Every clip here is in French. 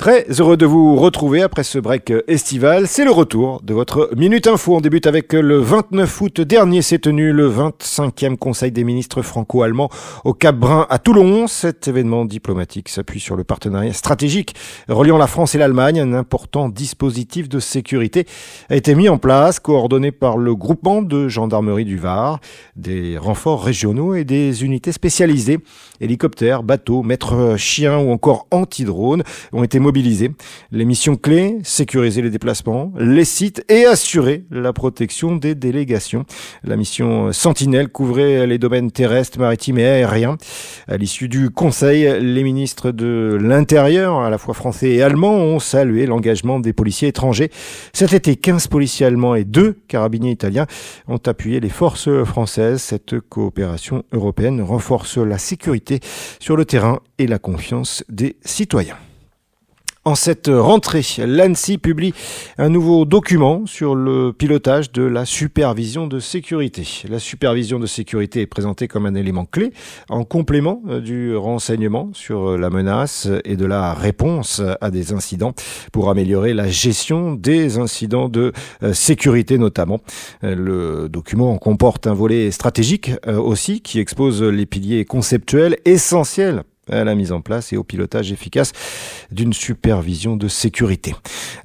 Très heureux de vous retrouver après ce break estival. C'est le retour de votre Minute Info. On débute avec le 29 août dernier s'est tenu le 25e Conseil des ministres franco-allemands au Cap Brun à Toulon. Cet événement diplomatique s'appuie sur le partenariat stratégique reliant la France et l'Allemagne. Un important dispositif de sécurité a été mis en place, coordonné par le groupement de gendarmerie du Var, des renforts régionaux et des unités spécialisées. Hélicoptères, bateaux, maîtres chiens ou encore anti-drones ont été mobilisés. Les missions clés, sécuriser les déplacements, les sites et assurer la protection des délégations. La mission Sentinelle couvrait les domaines terrestres, maritimes et aériens. À l'issue du Conseil, les ministres de l'Intérieur, à la fois français et allemands, ont salué l'engagement des policiers étrangers. Cet été, 15 policiers allemands et 2 carabiniers italiens ont appuyé les forces françaises. Cette coopération européenne renforce la sécurité sur le terrain et la confiance des citoyens. En cette rentrée, l'ANSSI publie un nouveau document sur le pilotage de la supervision de sécurité. La supervision de sécurité est présentée comme un élément clé en complément du renseignement sur la menace et de la réponse à des incidents pour améliorer la gestion des incidents de sécurité notamment. Le document comporte un volet stratégique aussi qui expose les piliers conceptuels essentiels à la mise en place et au pilotage efficace d'une supervision de sécurité.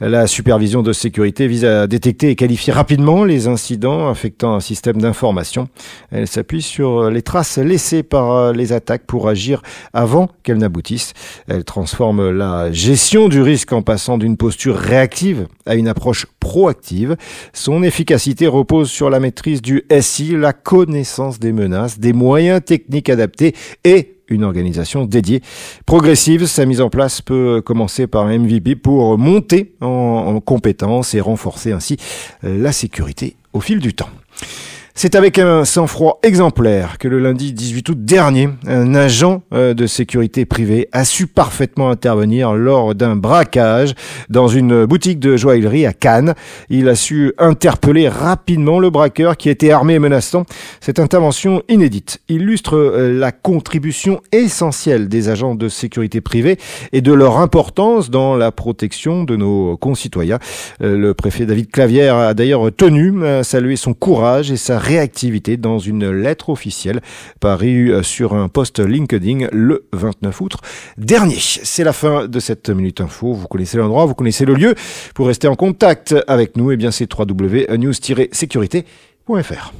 La supervision de sécurité vise à détecter et qualifier rapidement les incidents affectant un système d'information. Elle s'appuie sur les traces laissées par les attaques pour agir avant qu'elles n'aboutissent. Elle transforme la gestion du risque en passant d'une posture réactive à une approche proactive. Son efficacité repose sur la maîtrise du SI, la connaissance des menaces, des moyens techniques adaptés et une organisation dédiée. Progressive, sa mise en place peut commencer par un MVP pour monter en compétences et renforcer ainsi la sécurité au fil du temps. C'est avec un sang-froid exemplaire que le lundi 18 août dernier, un agent de sécurité privée a su parfaitement intervenir lors d'un braquage dans une boutique de joaillerie à Cannes. Il a su interpeller rapidement le braqueur qui était armé et menaçant. Cette intervention inédite illustre la contribution essentielle des agents de sécurité privée et de leur importance dans la protection de nos concitoyens. Le préfet David Clavière a d'ailleurs tenu à saluer son courage et sa réactivité dans une lettre officielle parue sur un post LinkedIn le 29 août dernier. C'est la fin de cette Minute Info. Vous connaissez l'endroit, vous connaissez le lieu. Pour rester en contact avec nous, eh bien c'est www.news-sécurité.fr.